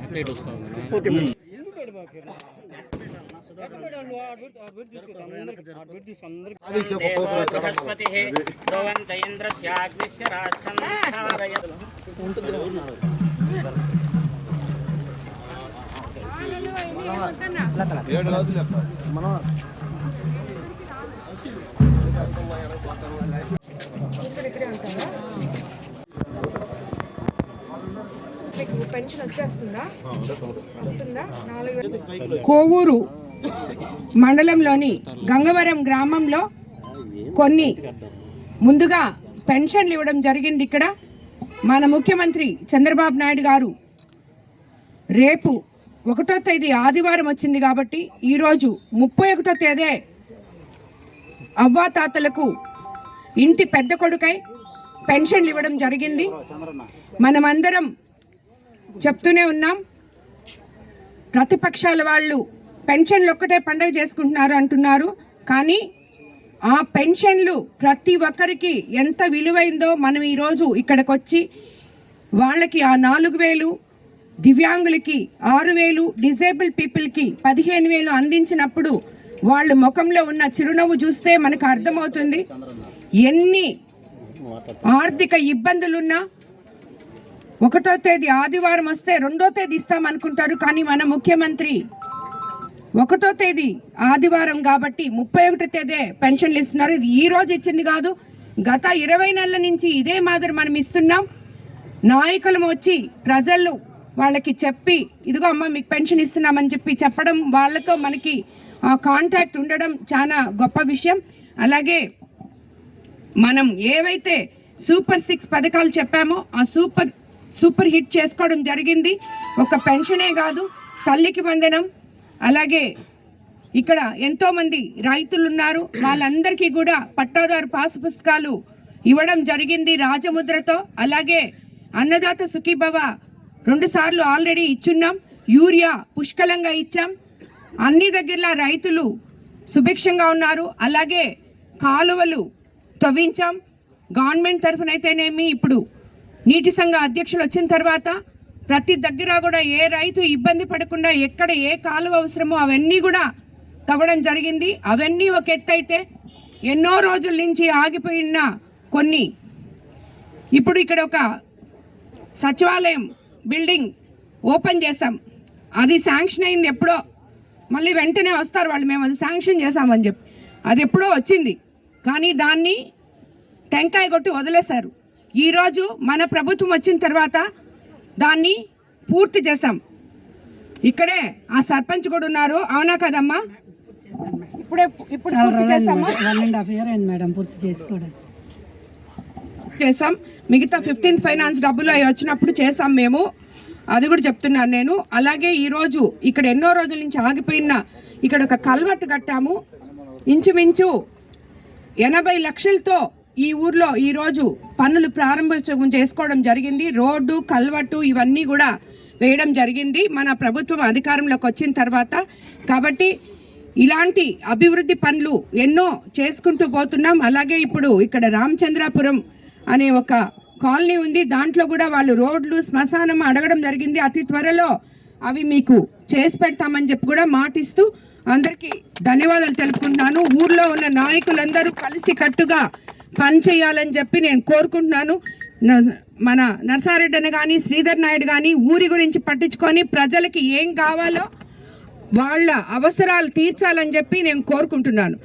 Complete వస్తుంది. కోవూరు మండలంలోని గంగవరం గ్రామంలో కొన్ని ముందుగా పెన్షన్లు ఇవ్వడం జరిగింది. ఇక్కడ మన ముఖ్యమంత్రి చంద్రబాబు నాయుడు గారు రేపు 1వ తేదీ ఆదివారం వచ్చింది కాబట్టి ఈరోజు 31వ తేదీ అవ్వాతాతలకు ఇంటి పెద్ద కొడుకై పెన్షన్లు ఇవ్వడం జరిగింది. మనమందరం చెప్తూనే ఉన్నాం, ప్రతిపక్షాల వాళ్ళు పెన్షన్లు ఒక్కటే పండుగ చేసుకుంటున్నారు అంటున్నారు. కానీ ఆ పెన్షన్లు ప్రతి ఒక్కరికి ఎంత విలువైందో మనం ఈరోజు ఇక్కడికి వచ్చి వాళ్ళకి ఆ 4,000, దివ్యాంగులకి 6,000, డిజేబుల్ పీపుల్కి 15,000 అందించినప్పుడు వాళ్ళ ముఖంలో ఉన్న చిరునవ్వు చూస్తే మనకు అర్థమవుతుంది ఎన్ని ఆర్థిక ఇబ్బందులున్నా 1వ తేదీ ఆదివారం వస్తే 2వ తేదీ ఇస్తామనుకుంటారు. కానీ మన ముఖ్యమంత్రి 1వ తేదీ ఆదివారం కాబట్టి 31వ తేదీ పెన్షన్లు ఇస్తున్నారు. ఇది ఈ రోజు ఇచ్చింది కాదు, గత 20 నెలల నుంచి ఇదే మాదిరి మనం ఇస్తున్నాం. నాయకులు వచ్చి ప్రజలు వాళ్ళకి చెప్పి ఇదిగో అమ్మ మీకు పెన్షన్ ఇస్తున్నామని చెప్పి చెప్పడం, వాళ్ళతో మనకి కాంటాక్ట్ ఉండడం చాలా గొప్ప విషయం. అలాగే మనం ఏవైతే సూపర్ 6 పథకాలు చెప్పామో ఆ సూపర్ హిట్ చేసుకోవడం జరిగింది. ఒక పెన్షనే కాదు, తల్లికి వందనం, అలాగే ఇక్కడ ఎంతోమంది రైతులు ఉన్నారు, వాళ్ళందరికీ కూడా పట్టాదారు పాసు పుస్తకాలు ఇవ్వడం జరిగింది రాజముద్రతో. అలాగే అన్నదాత సుఖీభవ 2 సార్లు ఆల్రెడీ ఇచ్చున్నాం, యూరియా పుష్కలంగా ఇచ్చాం, అన్ని దగ్గరలా రైతులు సుభిక్షంగా ఉన్నారు. అలాగే కాలువలు తవ్వించాం గవర్నమెంట్ తరఫునైతేనేమి. ఇప్పుడు నీటి సంఘ అధ్యక్షులు వచ్చిన తర్వాత ప్రతి దగ్గర కూడా ఏ రైతు ఇబ్బంది పడకుండా ఎక్కడ ఏ కాలువ అవసరమో అవన్నీ కూడా తవ్వడం జరిగింది. అవన్నీ ఒక ఎత్తు అయితే ఎన్నో రోజుల నుంచి ఆగిపోయిన కొన్ని, ఇప్పుడు ఇక్కడ ఒక సచివాలయం బిల్డింగ్ ఓపెన్ చేసాం, అది శాంక్షన్ అయింది ఎప్పుడో, మళ్ళీ వెంటనే వస్తారు వాళ్ళు మేము అది శాంక్షన్ చేసామని చెప్పి, అది ఎప్పుడో వచ్చింది కానీ దాన్ని టెంకాయ కొట్టి వదిలేశారు. ఈరోజు మన ప్రభుత్వం వచ్చిన తర్వాత దాన్ని పూర్తి చేసాం. ఇక్కడే ఆ సర్పంచ్ కూడా ఉన్నారు, అవునా కదమ్మా? ఇప్పుడు పూర్తి చేసామా? 1.5 year అయింది మేడం పూర్తి చేసుకోవడం. చేసాం. మిగతా 15th ఫైనాన్స్ డబ్బులు అవి వచ్చినప్పుడు చేసాం మేము, అది కూడా చెప్తున్నాను నేను. అలాగే ఈరోజు ఇక్కడ ఎన్నో రోజుల నుంచి ఆగిపోయిన ఇక్కడ ఒక కల్వర్ట్ కట్టాము, ఇంచుమించు 80 లక్షలతో ఈ ఊర్లో ఈరోజు పనులు ప్రారంభం చేసుకోవడం జరిగింది. రోడ్డు కల్వర్టు ఇవన్నీ కూడా వేయడం జరిగింది మన ప్రభుత్వం అధికారంలోకి వచ్చిన తర్వాత. కాబట్టి ఇలాంటి అభివృద్ధి పనులు ఎన్నో చేసుకుంటూ పోతున్నాం. అలాగే ఇప్పుడు ఇక్కడ రామచంద్రాపురం అనే ఒక కాలనీ ఉంది, దాంట్లో కూడా వాళ్ళు రోడ్లు శ్మశానం అడగడం జరిగింది. అతి త్వరలో అవి మీకు చేసి పెడతామని చెప్పి కూడా మాటిస్తూ అందరికీ ధన్యవాదాలు తెలుపుకుంటున్నాను. ఊర్లో ఉన్న నాయకులందరూ కలిసి కట్టుగా పనిచేయాలని చెప్పి నేను కోరుకుంటున్నాను. మన నర్సారెడ్డి కానీ శ్రీధర్ నాయుడు కానీ ఊరి గురించి పట్టించుకొని ప్రజలకి ఏం కావాలో వాళ్ళ అవసరాలు తీర్చాలని చెప్పి నేను కోరుకుంటున్నాను.